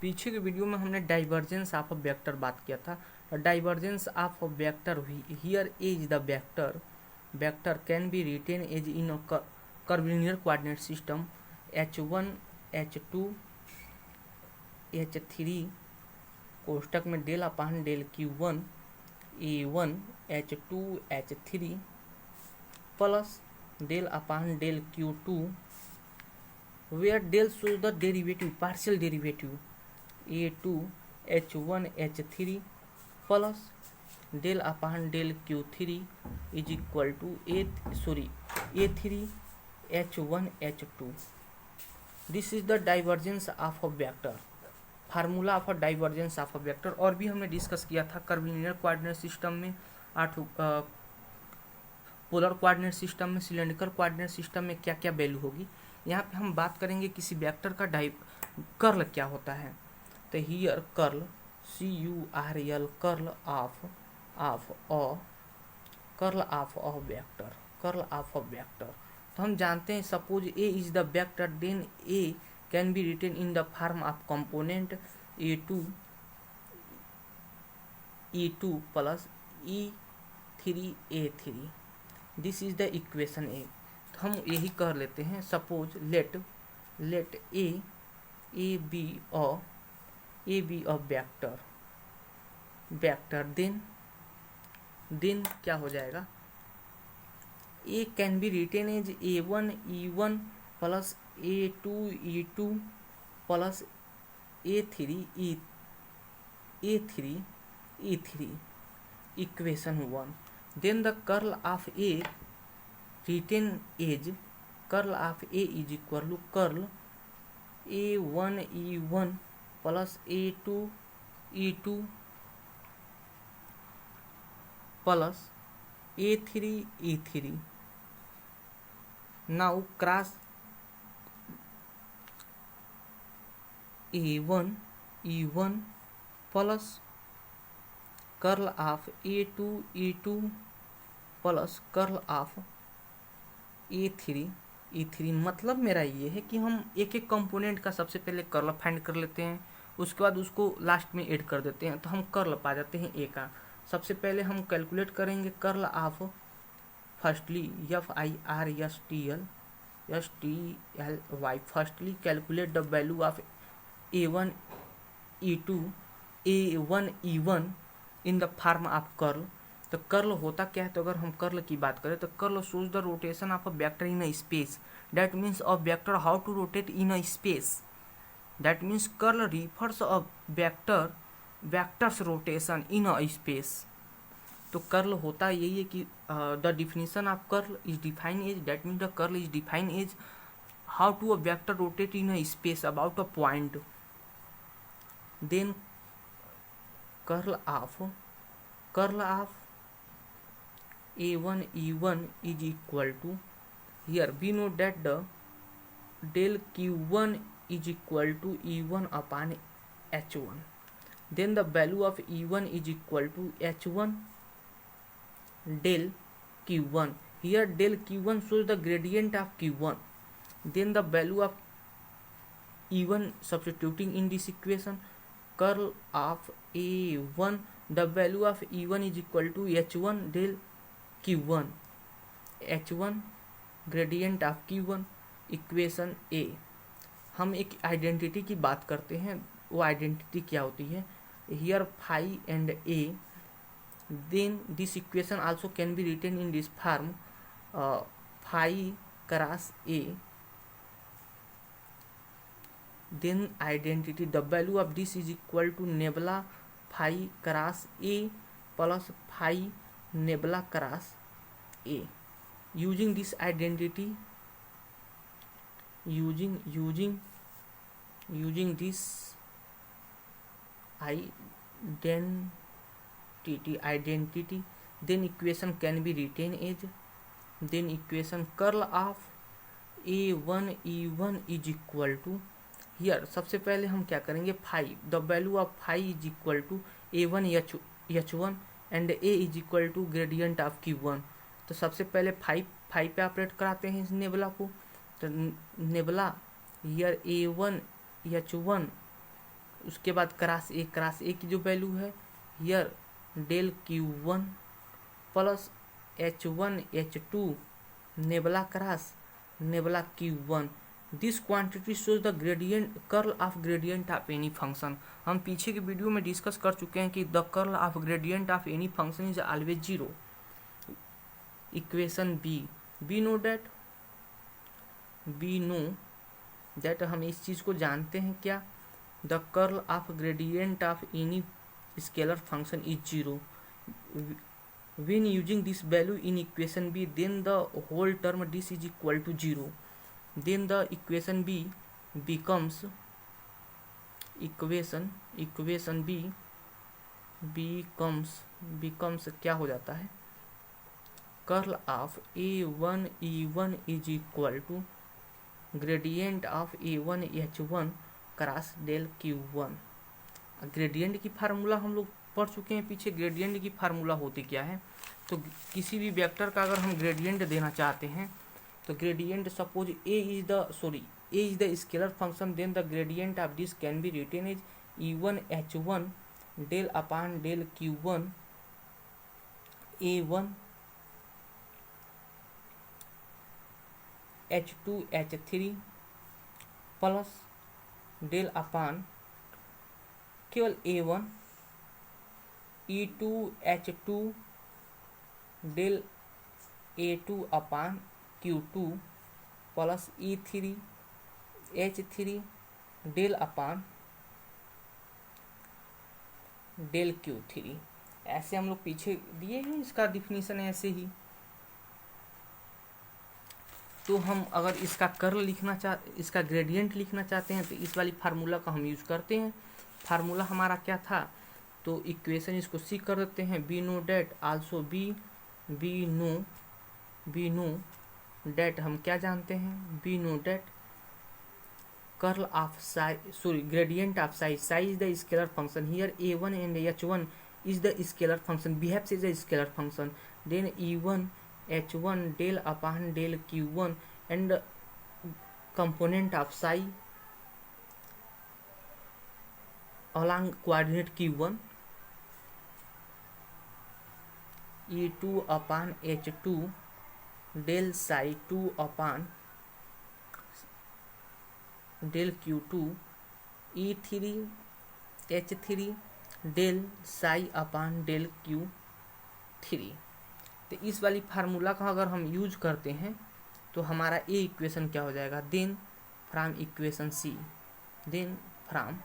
पीछे के वीडियो में हमने डाइवर्जेंस ऑफ अ वेक्टर बात किया था। Divergence of a vector here is the vector can be written as in a curvilinear coordinate system h1 h2 h3 कोष्टक में del upon del q1 a1 h2 h3 plus del upon del q2 where del shows the derivative partial derivative a2 h1 h3 plus del upon del q3 is equal to a3 h1 h2. This is the divergence of a vector, formula of a divergence of a vector. और भी हमने discuss किया था curvilinear coordinate system में, polar coordinate system में, cylindrical coordinate system में क्या क्या वैल्यू होगी। यहाँ पे हम बात करेंगे किसी वेक्टर का कर्ल क्या होता है। तो here curl CURL curl of a vector. तो हम जानते हैं suppose A is the vector, then A can be written in the form of component E2 plus E3 A3। This is the equation A। तो हम यही कर लेते हैं, suppose let A be a vector then क्या हो जाएगा, A can be written as A1 E1 plus A2 E2 plus A3 E3 equation 1। Then the curl of A written as curl of A is equal to curl A1 E1 plus A2 E2 plus A3 E3। Now cross A1 E1 plus curl of A2 E2 plus curl of A3 मतलब मेरा ये है कि हम एक एक component का सबसे पहले कर्ल फाइंड कर लेते हैं, उसके बाद उसको लास्ट में ऐड कर देते हैं, तो हम कर्ल पा जाते हैं A का। सबसे पहले हम कैलकुलेट करेंगे curl of firstly FIRSTLY। Firstly calculate the value of A1 E1 in the form of curl. तो कर्ल होता क्या है, तो अगर हम कर्ल की बात करें तो curl shows the rotation of a vector in a space, that means a vector how to rotate in a space, that means curl refers a vectors rotation in a space. तो curl होता यही है कि the definition of curl is define as, that means the curl is define as how to a vector rotate in a space about a point. Then curl of A1 E1 is equal to, here we know that the del Q1 is equal to E1 upon H1, then the value of E1 is equal to H1 del Q1, here del Q1 shows the gradient of Q1, then the value of E1 substituting in this equation, curl of A1, the value of E1 is equal to H1 del Q1, H1 gradient of Q1 equation A। हम एक identity की बात करते हैं, वो identity क्या होती है, here phi and A, then this equation also can be written in this form phi cross A, then identity the value of this is equal to nabla phi cross A plus phi nabla cross A। using this identity, using this identity, then equation can be written as, then equation curl of A1 E1 is equal to, here सबसे पहले हम क्या करेंगे, phi, the value of phi is equal to A1 H1 and A is equal to gradient of Q1। तो सबसे पहले five पे operate कराते हैं इस नेबला को। तो नेबला हियर A1 H1 उसके बाद क्रॉस ए की जो वैल्यू है here del Q1 plus H1 H2 nabla cross nabla Q1, this quantity shows the gradient curl of gradient of any function. हम पीछे के वीडियो में डिस्कस कर चुके हैं कि the curl of gradient of any function is always zero. Equation be know that हम इस चीज़ को जानते हैं क्या, the curl of gradient of any scalar function is zero. When using this value in equation B, then the whole term this is equal to 0. Then the equation B becomes equation B becomes क्या हो जाता है, curl of A1 E1 is equal to gradient of A1 H1 cross del Q1। Gradient की formula हम लोग पढ़ चुके हैं पीछे। ग्रेडियंट की फार्मूला होती क्या है, तो किसी भी वेक्टर का अगर हम ग्रेडियंट देना चाहते हैं तो gradient suppose a is the scalar function, then the gradient of this can be written as E1 H1 del upon del Q1 A1 H2 H3 plus del upon केवल A1 E2 H2 del A2 upon Q2 plus E3 H3 del upon del Q3। ऐसे हम लोग पीछे दिए हैं, इसका definition है ऐसे ही। तो हम अगर इसका कर्ल इसका ग्रेडियंट लिखना चाहते हैं तो इस वाली फार्मूला का हम यूज करते हैं। फार्मूला हमारा क्या था, तो इक्वेशन इसको सी कर देते हैं। We know that also we know that हम क्या जानते हैं, we know that curl of gradient of psi is the scalar function here A1 and H1 is the scalar function, behaves is the scalar function, then E1 H1 del upon del Q1 and component of psi along coordinate Q1 E2 upon H2 del psi 2 upon del Q2 E3 H3 del psi upon del Q3। तो इस वाली formula का अगर हम use करते हैं तो हमारा ए इक्वेशन क्या हो जाएगा, then from equation C, then from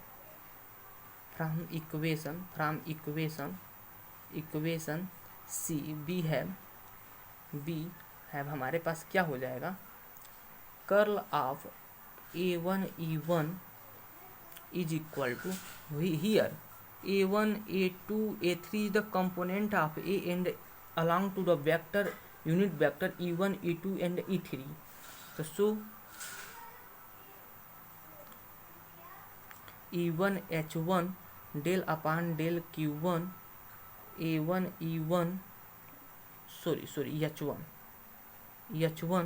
equation C we have हमारे पास क्या हो जाएगा, curl of A1 E1 is equal to here A1 A2 A3 is the component of A and along to the vector unit vector E1 E2 and E3। so E1 H1 del upon del Q1 A1 E1 H1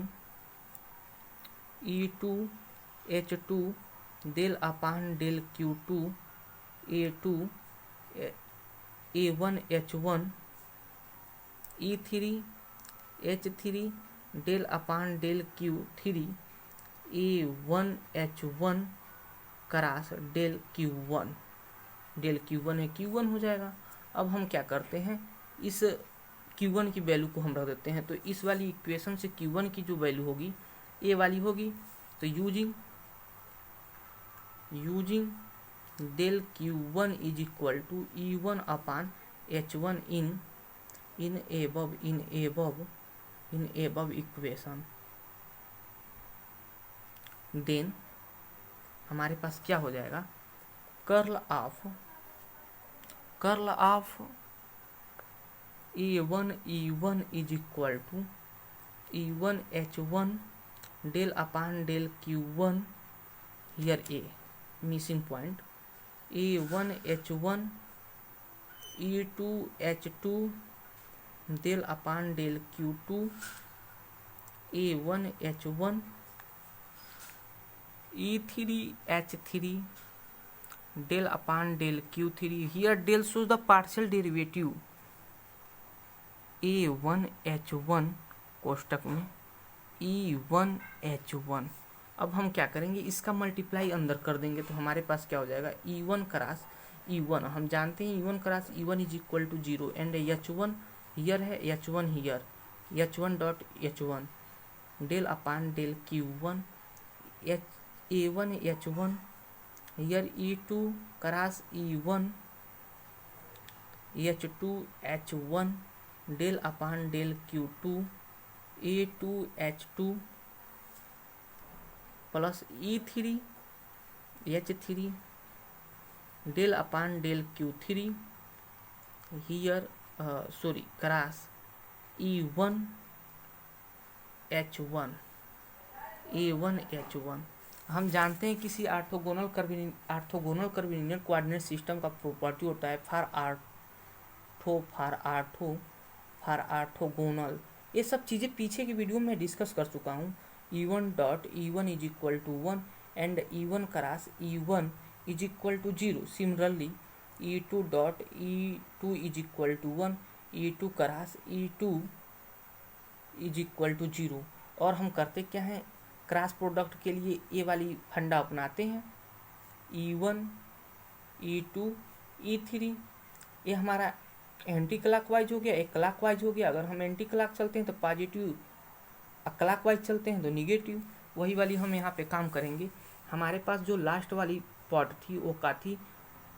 E2 H2 del upon del Q2 A2 A1 H1 E3 H3 del upon del Q3 A1 H1 cross del Q1 है Q1 हो जाएगा। अब हम क्या करते हैं, इस Q1 की वैल्यू को हम रख देते हैं, तो इस वाली इक्वेशन से Q1 की जो वैल्यू होगी ए वाली होगी, तो using del Q1 is equal to E1 upon H1 in above equation, then हमारे पास क्या हो जाएगा, curl of A1 E1 is equal to E1 H1 del upon del Q1 here a missing point A1 H1 E2 H2 del upon del Q2 A1 H1 E3 H3 del upon del Q3. Here del shows the partial derivative A1H1 कोष्टक में E1H1। अब हम क्या करेंगे, इसका multiply अंदर कर देंगे तो हमारे पास क्या हो जाएगा, E1 क्रॉस E1। हम जानते हैं E1 cross E1 is equal to 0 and H1 here है, H1 here, H1 dot H1 del upon del Q1 A1 H1 here E2 cross E1 H2 H1 del upon del Q2 A2 H2 plus E3 H3 del upon del Q3 here cross E1 H1 A1 H1। हम जानते हैं किसी orthogonal curvilinear coordinate system का property होता है for orthogonal. ये सब चीज़ें पीछे की वीडियो में डिस्कस कर चुका हूँ। E1 dot E1 is equal to 1 and E1 cross E1 is equal to 0। Similarly E2 dot E2 is equal to 1, E2 cross E2 is equal to 0। और हम करते क्या हैं, क्रॉस प्रोडक्ट के लिए ये वाली फंडा अपनाते हैं, E1 E2 E3। ये हमारा एंटी क्लॉकवाइज हो गया, एक क्लॉकवाइज हो गया। अगर हम एंटी क्लॉक चलते हैं तो पॉजिटिव, क्लॉकवाइज चलते हैं तो निगेटिव। वही वाली हम यहाँ पे काम करेंगे। हमारे पास जो लास्ट वाली पार्ट थी वो क्या थी,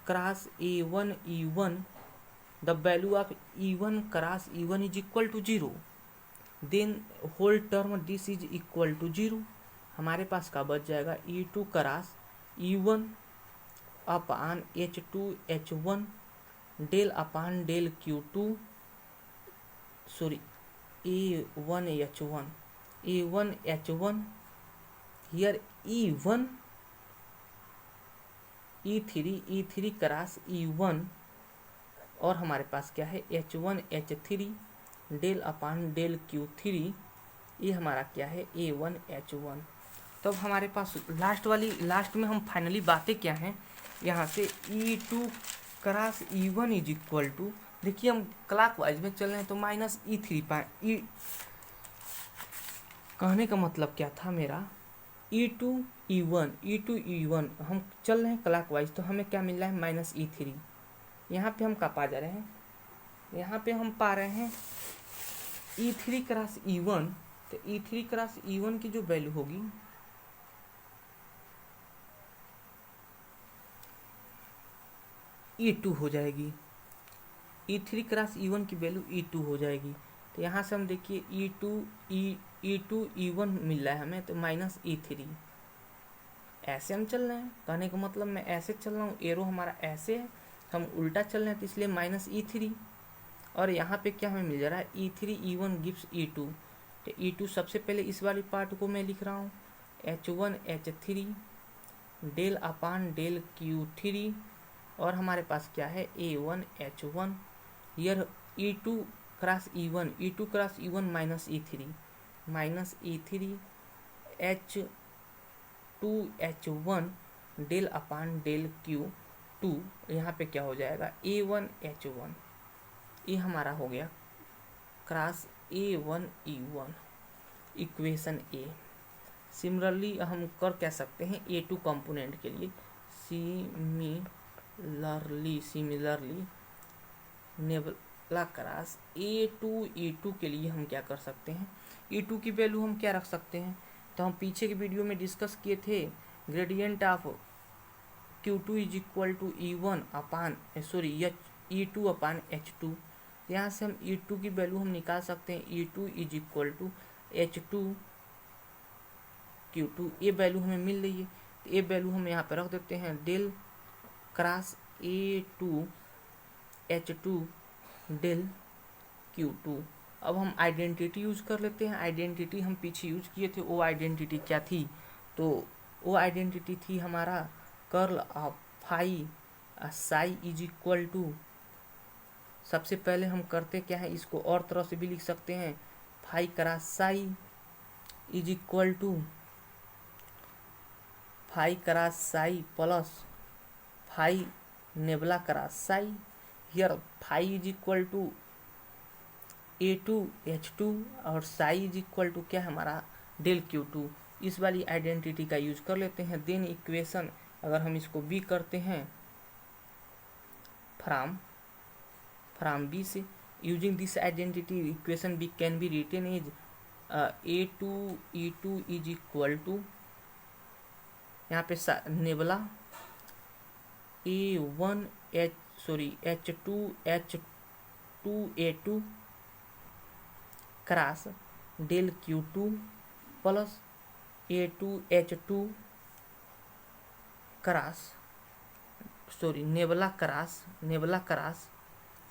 cross A1 E1 the value of E1 cross E1 is equal to 0 then whole term this is equal to 0। हमारे पास का बच जाएगा E2 cross E1 upon H2 H1 del upon del Q2 A1 H1 here E1 E3 cross E1 और हमारे पास क्या है H1 H3 del upon del Q3। ये हमारा क्या है A1 H1। तब हमारे पास लास्ट में हम फाइनली बातें क्या हैं यहाँ से, E2 cross E1 is equal to, देखिए हम क्लॉकवाइज में चल रहे हैं तो माइनस E3 कहने का मतलब क्या था मेरा, E2 E1 हम चल रहे हैं क्लॉकवाइज तो हमें क्या मिल रहा है, माइनस E3। यहाँ पे हम क्या पा जा रहे हैं, यहाँ पे हम पा रहे हैं E3 क्रॉस E1। तो E3 क्रॉस E1 की जो वैल्यू होगी E2 हो जाएगी, E3 क्रॉस E1 की वैल्यू E2 हो जाएगी। तो यहाँ से हम देखिए E2 E1 मिल रहा है हमें तो माइनस E3। ऐसे हम चल रहे हैं, कहने का मतलब मैं ऐसे चल रहा हूँ, एरो हमारा ऐसे है, हम उल्टा चल रहे हैं तो इसलिए माइनस E3। और यहाँ पे क्या हमें मिल जा रहा है, E3 E1 गिव्स E2। तो E2 सबसे पहले इस वाली पार्ट को मैं लिख रहा हूँ H1 H3 del upon del Q3 और हमारे पास क्या है A1 H1 here E2 cross E1 minus E3 H2 H1 del upon del Q2। यहाँ पे क्या हो जाएगा A1 H1। ये हमारा हो गया cross A1 E1 equation A। Similarly हम कर क्या सकते हैं A2 कंपोनेंट के लिए, सिमिलरली नेबला क्रॉस E2 के लिए हम क्या कर सकते हैं, E2 की वैल्यू हम क्या रख सकते हैं, तो हम पीछे की वीडियो में डिस्कस किए थे gradient of Q2 is equal to E1 upon E2 upon H2। यहाँ से हम E2 की वैल्यू हम निकाल सकते हैं, E2 is equal to H2 Q2। ये वैल्यू हमें मिल रही है तो ये वैल्यू हम यहाँ पे रख देते हैं, del cross A2 H2 del Q2। अब हम आइडेंटिटी यूज कर लेते हैं। आइडेंटिटी हम पीछे यूज किए थे, वो आइडेंटिटी क्या थी, तो वो आइडेंटिटी थी हमारा curl of phi psi is equal to, सबसे पहले हम करते क्या है, इसको और तरह से भी लिख सकते हैं, phi cross psi is equal to phi cross psi plus phi nebula cross psi. Here phi is equal to A2H2 और psi इज इक्वल टू क्या है हमारा डेल Q2. इस वाली आइडेंटिटी का यूज कर लेते हैं. देन इक्वेशन अगर हम इसको बी करते हैं फ्रॉम बी से, using this identity equation be can be written is A2E2 is equal to यहाँ पे nabla H2A2 cross del Q2 plus A2H2 cross nabla cross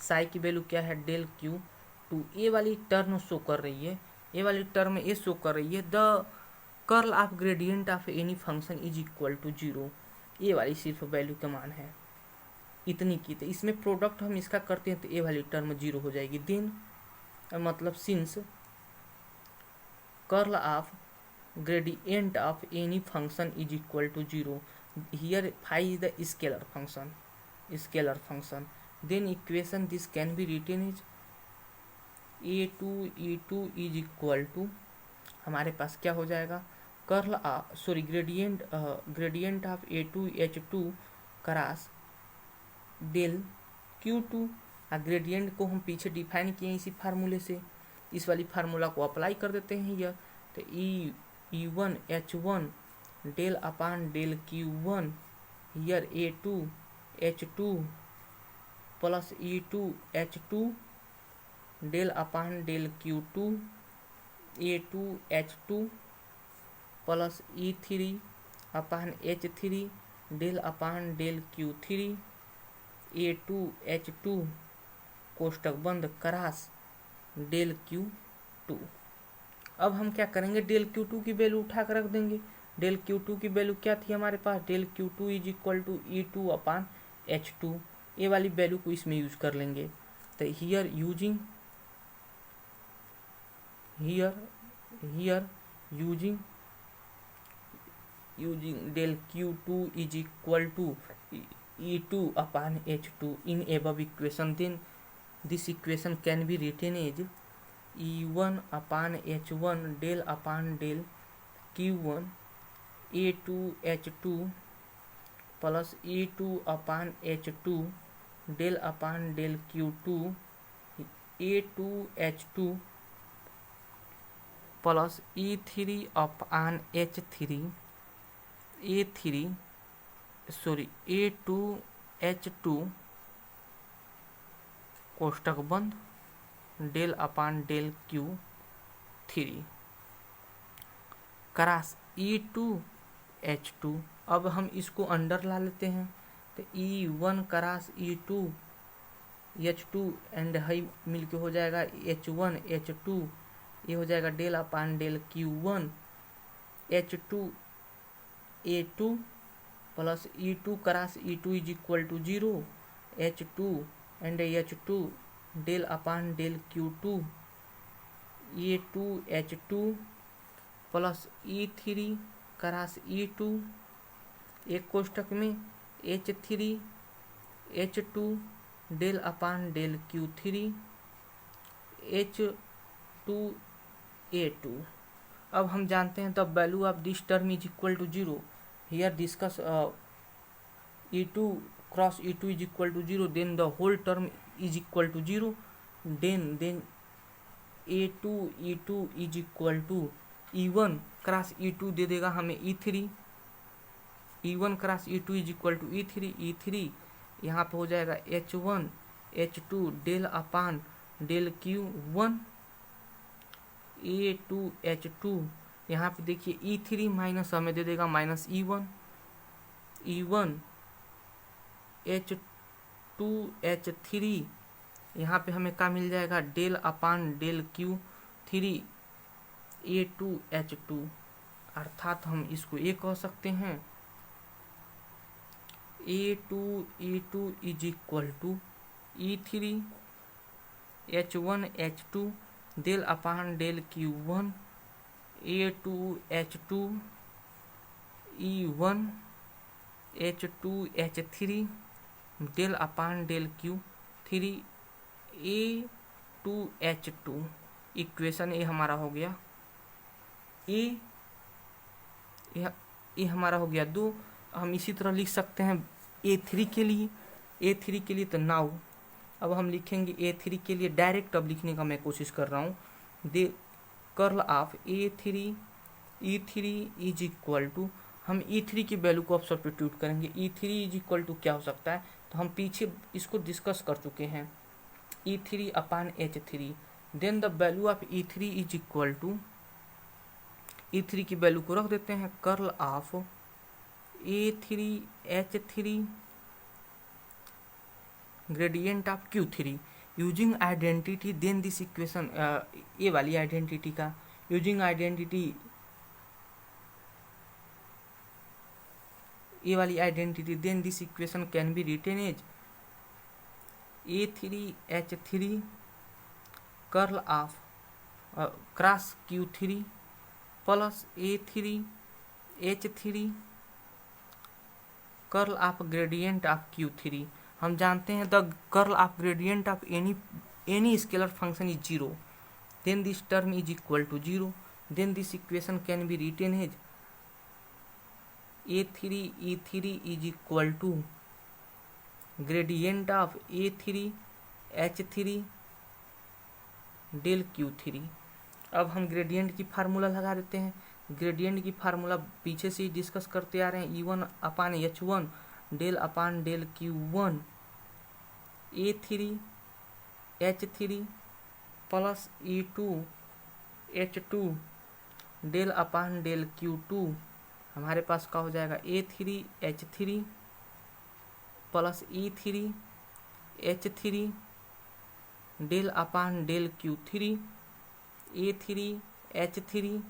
psi की वैल्यू क्या है डेल Q2. ये वाली टर्म शो कर रही है, ये वाली टर्म ये शो कर रही है the curl of gradient of any function is equal to 0. ये वाली सिर्फ वैल्यू का मान है इतनी की. तो इसमें प्रोडक्ट हम इसका करते हैं तो ये वाली टर्म 0 हो जाएगी. देन मतलब since curl of gradient of any function is equal to 0, here phi is the scalar function. Then equation this can be written is A2E2 is equal to हमारे पास क्या हो जाएगा gradient of A2H2 cross del Q2. Gradient को हम पीछे define किए इसी फार्मूले से, इस वाली फार्मूला को अप्लाई कर देते हैं यह. तो E1H1 del upon del Q1 here A2H2 plus E2H2 del upon del Q2 A2H2 plus E3 upon H3 del upon del Q3 A2H2 कोष्टक बंद क्रॉस डेल Q2. अब हम क्या करेंगे डेल Q2 की वैल्यू उठा कर रख देंगे. डेल Q2 की वैल्यू क्या थी हमारे पास del Q2 is equal to E2 upon H2. ये वाली वैल्यू को इसमें यूज कर लेंगे. तो here using del Q2 is equal to E2 upon H2 in above equation, then this equation can be written as E1 upon H1 del upon del Q1 A2H2 plus E2 upon H2 del upon del Q2 A2H2 plus E3 upon H3 A2H2 कोष्टक बंद del upon del Q3 cross E2H2. अब हम इसको under ला लेते हैं तो E1 cross E2 H2 and high मिलके हो जाएगा H1 H2. ये हो जाएगा del upon del Q1 H2 A2 plus E2 cross E2 is equal to 0 H2 and H2 del upon del Q2 A2H2 plus E3 cross E2 एक कोष्टक में H3 H2 del upon del Q3 H2 A2. अब हम जानते हैं the value of this term is equal to 0. Here discuss E2 cross E2 is equal to 0, then the whole term is equal to 0. Then A2E2 is equal to E1 cross E2 दे देगा हमें E3. E1 cross E2 is equal to E3 यहाँ पे हो जाएगा H1 H2 del upon del Q1 A2H2. यहाँ पे देखिए E3 माइनस हमें दे देगा माइनस E1 H2 H3. यहाँ पे हमें क्या मिल जाएगा del upon del Q3 A2H2. अर्थात हम इसको ये कह सकते हैं A2E2 is equal to E3 H1 H2 del upon del Q1 A2H2 E1 H2H3 del upon del Q 3 A2H2। Equation A हमारा हो गया ए हमारा हो गया 2। हम इसी तरह लिख सकते हैं A3 के लिए तो नाउ अब हम लिखेंगे A3 के लिए डायरेक्ट अब लिखने का मैं कोशिश कर रहा हूँ। The curl of E3 is equal to, हम E3 की वैल्यू को अब सब्स्टिट्यूट करेंगे। E3 इज इक्वल टू क्या हो सकता है, तो हम पीछे इसको डिस्कस कर चुके हैं। E3 upon H3, then the value of E3 is equal to, E3 की वैल्यू को रख देते हैं curl of A3H3 gradient of Q3 using identity. Then this equation A वाली आइडेंटिटी का यूजिंग आइडेंटिटी, ए वाली identity, then this equation can be written as A3H3 curl of cross Q3 plus A3H3 curl of gradient of Q3। हम जानते हैं the curl of gradient of any scalar function is 0, then this term is equal to 0, then this equation can be written as A3E3 is equal to gradient of A3H3 del Q3। अब हम gradient की formula लगा देते हैं। Gradient की formula पीछे से ही discuss करते आ रहे हैं। E1 upon H1 del upon del Q1 A3H3 plus E2H2 del upon del Q2। हमारे पास क्या हो जाएगा A3H3 plus E3H3 del upon del Q3 A3H3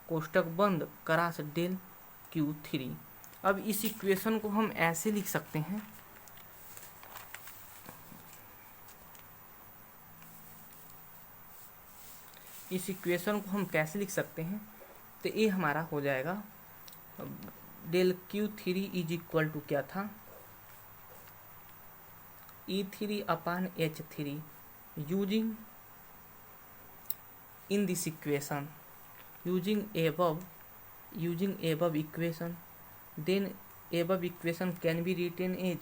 कोष्टक बंद क्रॉस डेल Q3। अब इस इक्वेशन को हम ऐसे लिख सकते हैं, इस इक्वेशन को हम कैसे लिख सकते हैं, तो ये हमारा हो जाएगा del Q3 is equal to क्या था E3 upon H3 using in this equation using above equation, then above equation can be written as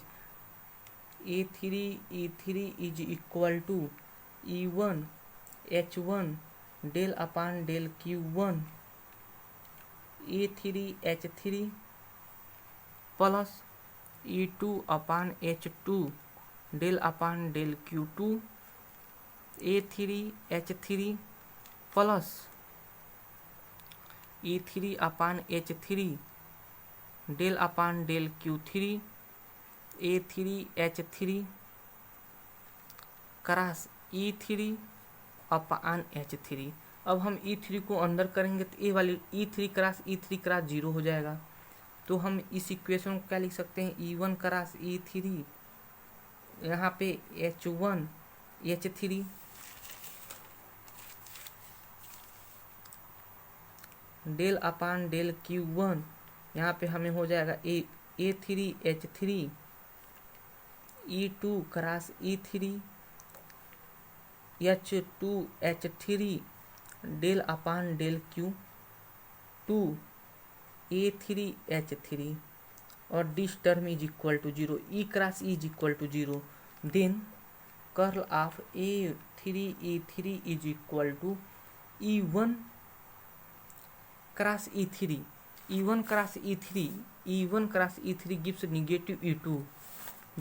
A3E3 is equal to E1 H1 del upon del Q1 A3H3 plus E2 upon H2 del upon del Q2 A3H3 plus E3 upon H3 del upon del Q3 A3H3 cross E3 upon H3। अब हम E3 को अंदर करेंगे तो ए वाली E3 cross 0 हो जाएगा। तो हम इस इक्वेशन को क्या लिख सकते हैं E1 क्रॉस E3, यहाँ पे H1 H3 del upon del Q1, यहाँ पे हमें हो जाएगा A3H3 E2 cross E3 H2H3 del upon del Q2 A3H3 और this term is equal to 0, E cross E is equal to 0, then curl of A3E3 is equal to E1 cross E3, E1 cross E3 gives negative E2,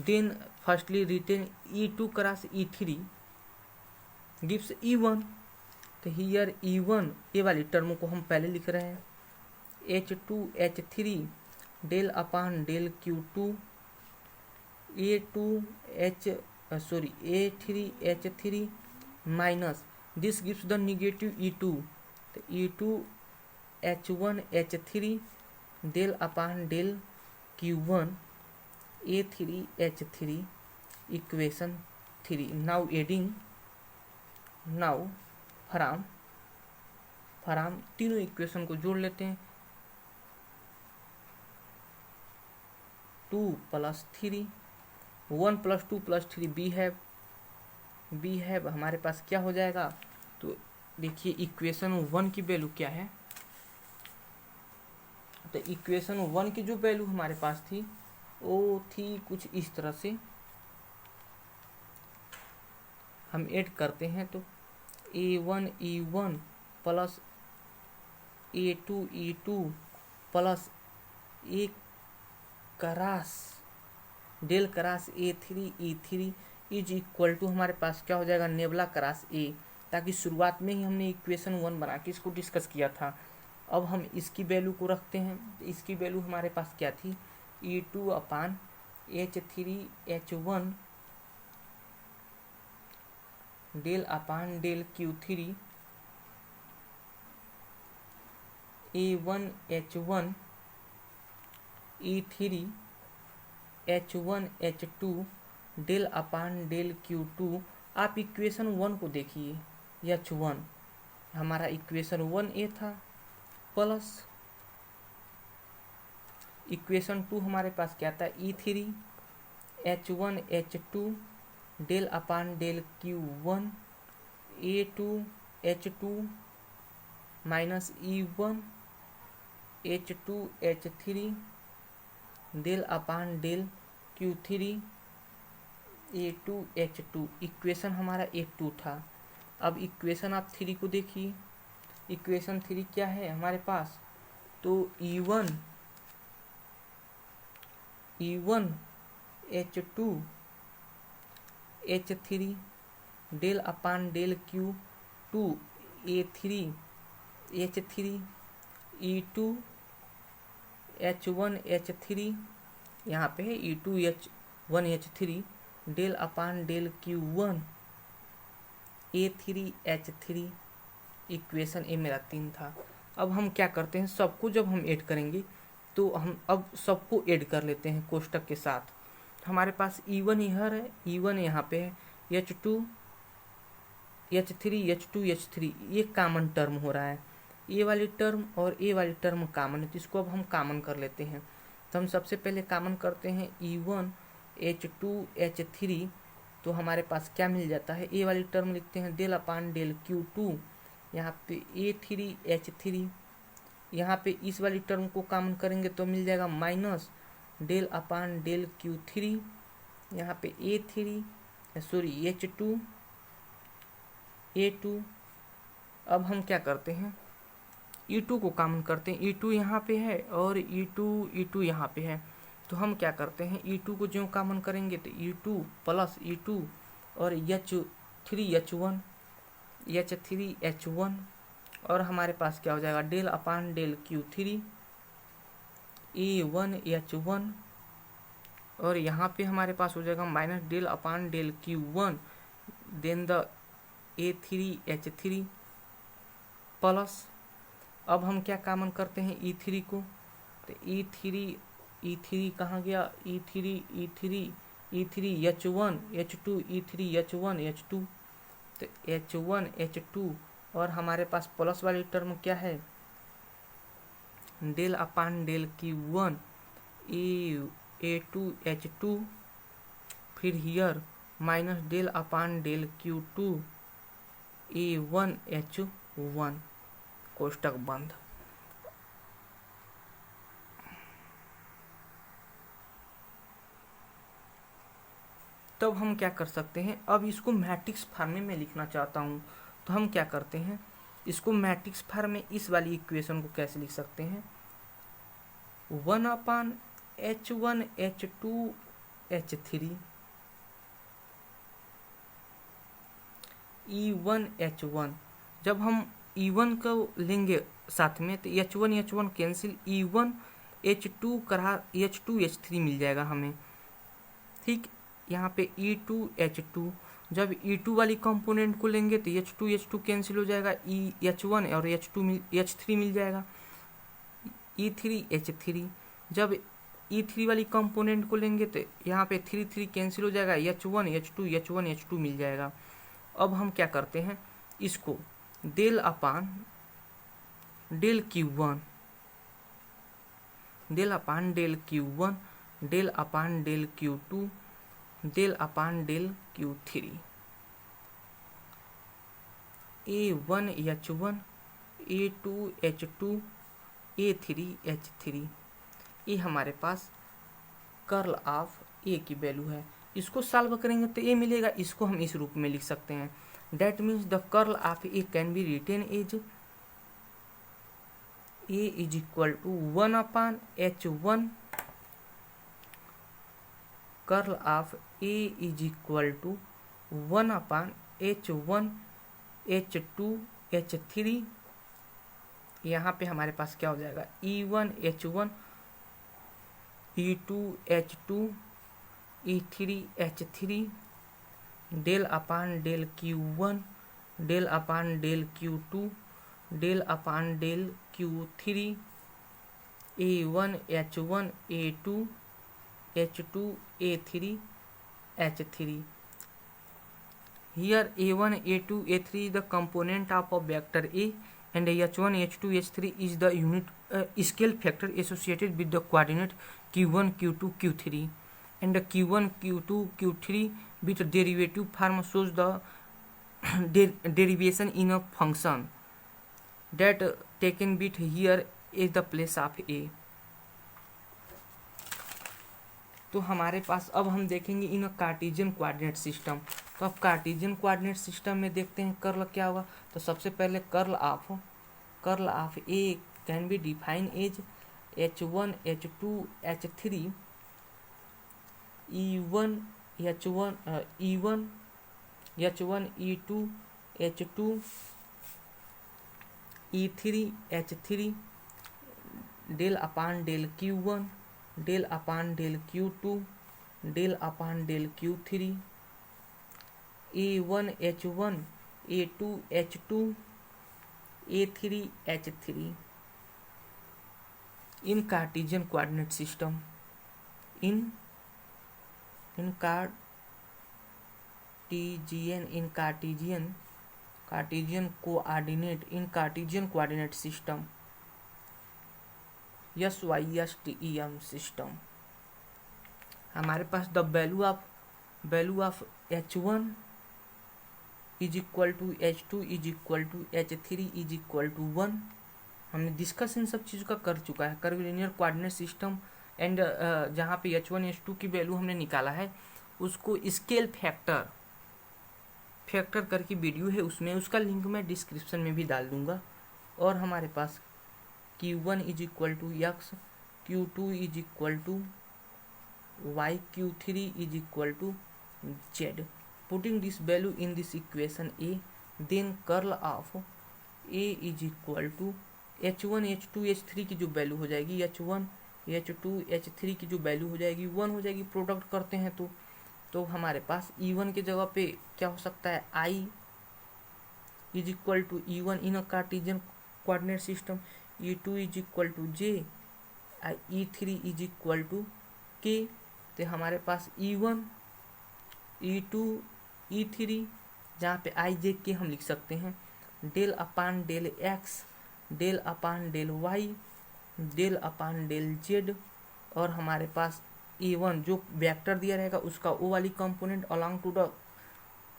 then firstly written E2 cross E3 gives E1। तो here E1 ये वाली term को हम पहले लिख रहे हैं H2H3 del upon del Q2 A3H3 minus this gives the negative E2, तो E2 H1 H3 del upon del Q1 A3H3 equation 3। Now adding, now from तीनों इक्वेशन को जोड़ लेते हैं। 2 प्लस 3, 1 प्लस 2 प्लस 3 बी है हमारे पास क्या हो जाएगा। तो देखिए इक्वेशन 1 की वैल्यू क्या है, तो इक्वेशन 1 की जो वैल्यू हमारे पास थी वो थी कुछ इस तरह से, हम ऐड करते हैं तो a1 e1 plus a2 e2 plus A cross del cross a3 e3 is equal to हमारे पास क्या हो जाएगा, नेबला क्रॉस ए, ताकि शुरुआत में ही हमने इक्वेशन 1 बना के इसको डिस्कस किया था। अब हम इसकी वैल्यू को रखते हैं, इसकी वैल्यू हमारे पास क्या थी, e2 upon h3 h1 del upon del q3 a1 h1 e3 h1 h2 del upon del q2। आप इक्वेशन 1 को देखिए, h1 हमारा इक्वेशन 1a था, प्लस इक्वेशन 2 हमारे पास क्या था, e3 h1 h2 del upon del q1 a2 h2 minus e1 h2 h3 del upon del q3 a2 h2। Equation हमारा a2 था। अब इक्वेशन आप 3 को देखिए, इक्वेशन 3 क्या है हमारे पास, तो e1 h2 h3 del upon del q2 a3 h3 e2 h1 h3, यहाँ पे है e2 h1 h3 del upon del q1 a3 h3। Equation A मेरा 3 था। अब हम क्या करते हैं, सबको जब हम ऐड करेंगे तो हम अब सबको ऐड कर लेते हैं कोष्टक के साथ। हमारे पास e1 इधर है, e1 यहाँ पे है, h2 h3 h2 h3 ये कॉमन टर्म हो रहा है, ए वाली टर्म और ए वाली टर्म कॉमन है, तो इसको अब हम कॉमन कर लेते हैं। तो हम सबसे पहले कॉमन करते हैं e1 h2 h3, तो हमारे पास क्या मिल जाता है, ए वाली टर्म लिखते हैं डेल अपान डेल q2, यहाँ पे a3 h3, यहाँ पे इस वाली टर्म को कॉमन करेंगे तो मिल जाएगा minus del upon del q3, यहाँ पे h2 a2। अब हम क्या करते हैं, e2 को कॉमन करते हैं, e2 यहाँ पे है और e2 यहाँ पे है, तो हम क्या करते हैं e2 को जो कॉमन करेंगे तो e2 प्लस e2 और h3 h1 और हमारे पास क्या हो जाएगा, del upon del q3 a1 h1 और यहाँ पे हमारे पास हो जाएगा minus del upon del q1 then the a3 h3 plus, अब हम क्या कॉमन करते हैं e3 को, तो e3 कहाँ गया, e3 h1 h2 e3 h1 h2, तो h1 h2 और हमारे पास प्लस वाली टर्म क्या है, del upon del q1 a2 h2, फिर here minus del upon del q2 a1 h1, कोष्टक बंद। तब हम क्या कर सकते हैं, अब इसको मैट्रिक्स फॉर्म में मैं लिखना चाहता हूँ, तो हम क्या करते हैं, इसको मैट्रिक्स फॉर्म में इस वाली इक्वेशन को कैसे लिख सकते हैं, 1 अपान h1 h2 h3 e1 h1, जब हम e1 को लेंगे साथ में तो h1 कैंसिल, e1 h2 करा h2 h3 मिल जाएगा हमें, ठीक। यहाँ पे e2 h2, जब e2 वाली कंपोनेंट को लेंगे तो h2 कैंसिल हो जाएगा, h1 और h3 मिल जाएगा, e3 h3, जब e3 वाली कंपोनेंट को लेंगे तो यहाँ पे 3 कैंसिल हो जाएगा, h1 h2 मिल जाएगा। अब हम क्या करते हैं, इसको del upon del q1 del upon del Q2 del upon del Q3 A1 H1 A2 H2 A3 H3। ये हमारे पास कर्ल ऑफ ए की वैल्यू है। इसको सॉल्व करेंगे तो ए मिलेगा, इसको हम इस रूप में लिख सकते हैं। That means the curl of A can be written as A is equal to 1/H1 curl of A is equal to 1/H1 H2 H3। यहाँ पे हमारे पास क्या हो जाएगा E1 H1 E2 H2 E3 H3 del upon del Q1 del upon del Q2 del upon del Q3 A1 H1 A2 H2 A3 H3। Here A1 A2 A3 is the component of a vector A and H1 H2 H3 is the unit scale factor associated with the coordinate Q1 Q2 Q3 and the Q1 Q2 Q3 with derivative form shows the derivation in a function that taken bit here is the place of A। तो हमारे पास अब हम देखेंगे इन Cartesian coordinate system. तो अब Cartesian coordinate system में देखते हैं कर्ल क्या होगा। तो सबसे पहले curl of A can be define as H1 H2 H3 E1 H1 E2 H2 E3 H3 del upon del Q1 del upon del Q2 del upon del Q3 A1 H1 A2 H2 A3 H3 in Cartesian coordinate system in Cartesian coordinate system SYSTEM system. हमारे पास the value of H1 is equal to H2 is equal to H3 is equal to 1। हमने discuss in सब चीज़ों का कर चुका है। Curvilinear coordinate system and जहाँ पे H1 H2 की वैल्यू हमने निकाला है उसको स्केल फैक्टर करके वीडियो है, उसमें उसका लिंक मैं डिस्क्रिप्शन में भी डाल दूंगा। और हमारे पास Q1 is equal to X Q2 is equal to Y Q3 is equal to Z। Putting this value in this equation A, then curl of A is equal to H1 H2 H3 की जो value हो जाएगी H1 H2 H3 की जो value हो जाएगी 1 हो जाएगी। प्रोडक्ट करते हैं तो हमारे पास E1 की जगह पे क्या हो सकता है I is equal to E1 in a Cartesian coordinate system, E2 is equal to J, E3 is equal to K। तो हमारे पास E1 E2 E3 जहाँ पे I J K हम लिख सकते हैं del upon del X del upon del Y del upon del Z। और हमारे पास A1 जो वेक्टर दिया रहेगा उसका O वाली component along to the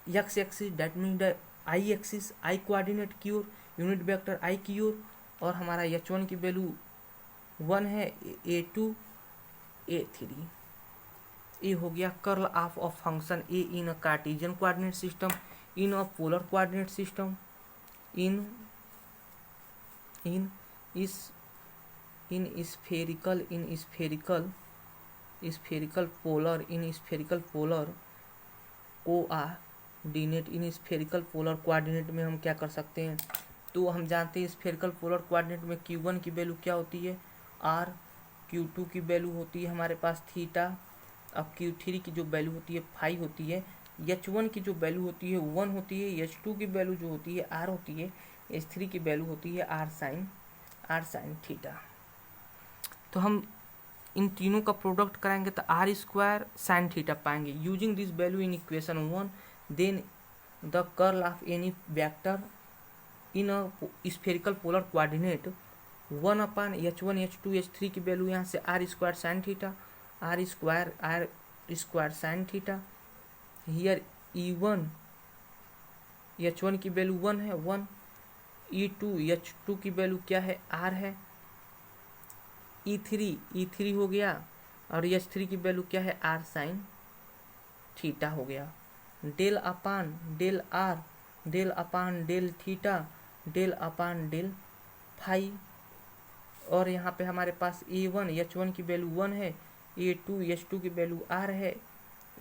X axis, that mean the I axis, I coordinate की ओर, यूनिट वेक्टर I की ओर। और हमारा H1 की वैल्यू 1 है, A2 A3। ये हो गया curl of a function A in a Cartesian coordinate system, in a polar coordinate system, in spherical polar coordinate. In spherical polar coordinate में हम क्या कर सकते हैं, तो हम जानते हैं स्फेरिकल पोलर कोऑर्डिनेट में Q1 की वैल्यू क्या होती है R, Q2 की वैल्यू होती है हमारे पास थीटा, अब Q3 की जो वैल्यू होती है फाई होती है, H1 की जो वैल्यू होती है 1 होती है, H2 की वैल्यू जो होती है R होती है, H3 की वैल्यू होती है R साइन थीटा। तो हम इन तीनों का प्रोडक्ट कराएंगे तो R स्क्वायर साइन थीटा पाएंगे। Using this value in equation 1 then the curl of any vector in a spherical polar coordinate 1/H1 H2 H3 की वैल्यू यहाँ से R square sine theta R square sine theta. Here E1 H1 की value 1 है 1, E2 H2 की value क्या है R है, E3 हो गया और H3 की वैल्यू क्या है R साइन थीटा हो गया। Del upon del R, del upon del theta, del upon del phi. और यहाँ पे हमारे पास A1 H1 की वैल्यू 1 है, A2 H2 की वैल्यू R है,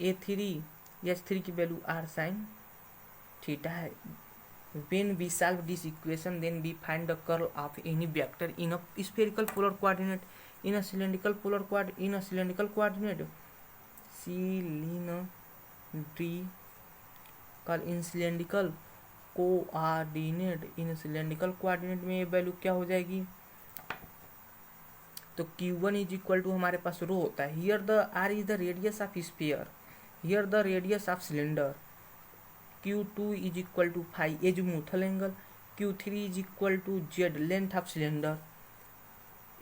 A3 H3 की वैल्यू R साइन थीटा है। When we solve this equation, then we find the curl of any vector in a spherical polar coordinate, in a cylindrical coordinate, cylindrical coordinate में ये value क्या हो जाएगी, तो Q1 is equal to हमारे पास rho होता है। Here the R is the radius of sphere, here the radius of cylinder. Q2 is equal to phi azimuthal angle, Q3 is equal to Z length of cylinder,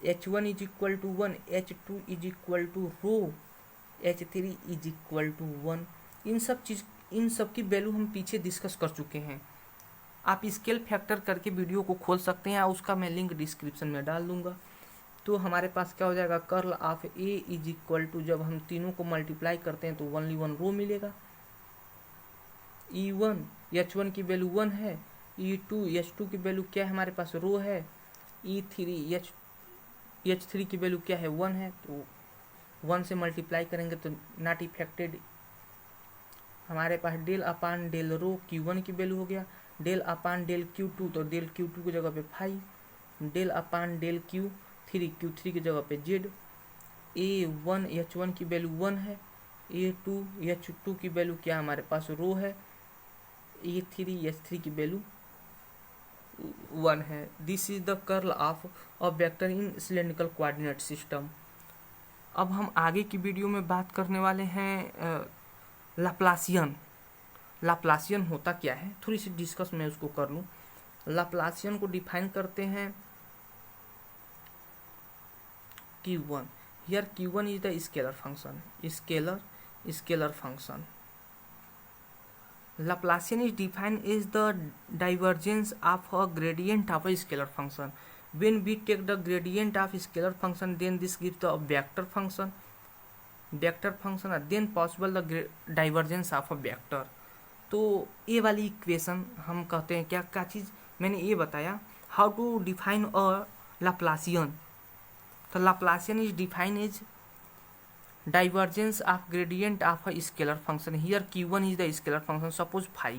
H1 is equal to 1, H2 is equal to rho, H3 is equal to 1। इन सब की value हम पीछे discuss कर चुके हैं। आप scale factor करके वीडियो को खोल सकते हैं, उसका मैं लिंक डिस्क्रिप्शन में डाल दूंगा। तो हमारे पास क्या हो जाएगा, curl of A is equal to, जब हम तीनों को मल्टीप्लाई करते हैं तो ओनली 1 रो मिलेगा। E1 H1 की वैल्यू 1 है, E2 H2 की वैल्यू क्या है हमारे पास रो है, E3 H3 की वैल्यू क्या है 1 है, तो 1 से मल्टीप्लाई करेंगे तो नॉट इफेक्टेड। हमारे पास del upon del rho Q1 की वैल्यू हो गया, डेल अपान डेल Q2 तो डेल Q2 की जगह पे phi, del upon del Q3 की जगह पे जेड। A1 H1 की वैल्यू 1 है, A2 H2 की वैल्यू क्या हमारे पास रो है, A3 H3 की वैल्यू 1 है। This is the curl of a vector in cylindrical coordinate system. अब हम आगे की वीडियो में बात करने वाले हैं लाप्लासियन। लाप्लासियन होता क्या है, थोड़ी सी डिस्कस मैं उसको कर लूँ। लाप्लासियन को डिफाइन करते हैं Q1। Here Q1 is the scalar function, scalar function. Laplacian is defined as the divergence of a gradient of a scalar function. When we take the gradient of scalar function, then this gives the vector function, then possible the divergence of a vector. तो ये वाली equation हम कहते हैं क्या चीज़, मैंने ये बताया how to define a Laplacian. तो Laplacian is define as divergence of gradient of a scalar function. Here Q1 is the scalar function. Suppose phi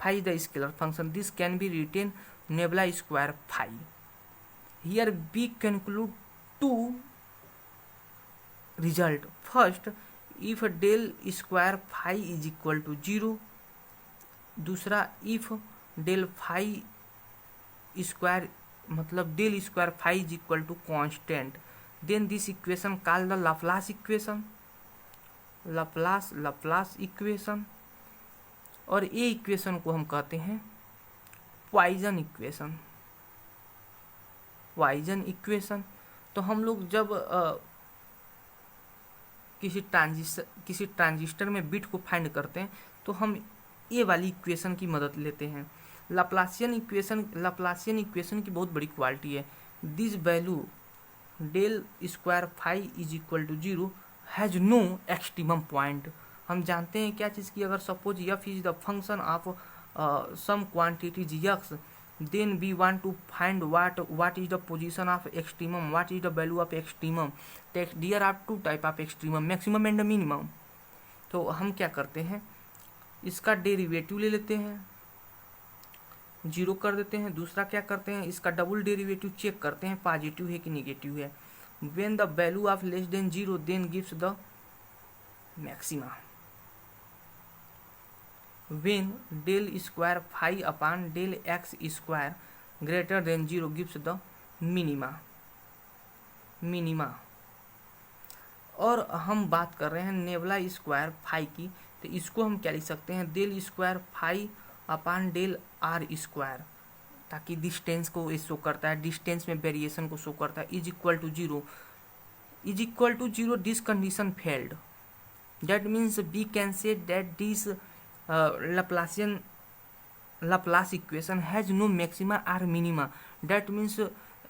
is the scalar function. This can be written nebula square phi. Here we conclude two result. First, if del square phi is equal to 0. दूसरा if del phi square मतलब del square phi is equal to constant, then this equation called the Laplace equation, Laplace equation। और ये equation को हम कहते हैं poison equation. तो हम लोग जब किसी ट्रांजिस्टर में बिट को फाइंड करते हैं तो हम ये वाली इक्वेशन की मदद लेते हैं। लाप्लासियन इक्वेशन की बहुत बड़ी क्वालिटी है। This value del square phi is equal to 0 has no extremum point. हम जानते हैं क्या चीज़ की, अगर suppose F is the function of some quantities यक्स, then we want to find what is the position of extremum, what is the value of extremum. There are two type of extremum, maximum and minimum. तो हम क्या करते हैं, इसका derivative ले लेते हैं, 0 कर देते हैं। दूसरा क्या करते हैं, इसका डबल डेरिवेटिव चेक करते हैं पॉजिटिव है कि निगेटिव है। When the value of less than 0 then gives the maxima. When del square phi upon del X square greater than 0 gives the minima. और हम बात कर रहे हैं नेबुला स्क्वायर फाई की, तो इसको हम क्या लिख सकते हैं, del square phi upon del R square, ताकि डिस्टेंस को शो करता है, डिस्टेंस में वेरिएशन को शो करता है, is equal to 0। is equal to 0, this condition failed. That means we can say that this Laplace equation has no maxima or minima. That means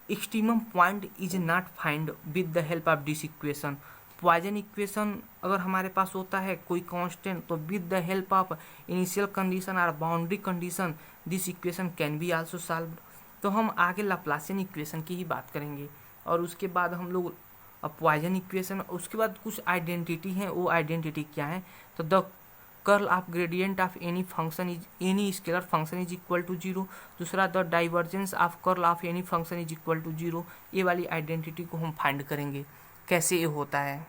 extremum point is not find with the help of this equation. Poisson equation अगर हमारे पास होता है कोई constant, तो with the help of initial condition और boundary condition this equation can be also solved. तो हम आगे लाप्लासियन इक्वेशन की ही बात करेंगे, और उसके बाद हम लोग पॉइजन इक्वेशन, उसके बाद कुछ आइडेंटिटी है. वो आइडेंटिटी क्या है? तो the curl of gradient of any function is any scalar function is equal to 0. दूसरा the divergence of curl of any function is equal to 0. ये वाली आइडेंटिटी को हम फाइंड करेंगे कैसे ये होता है.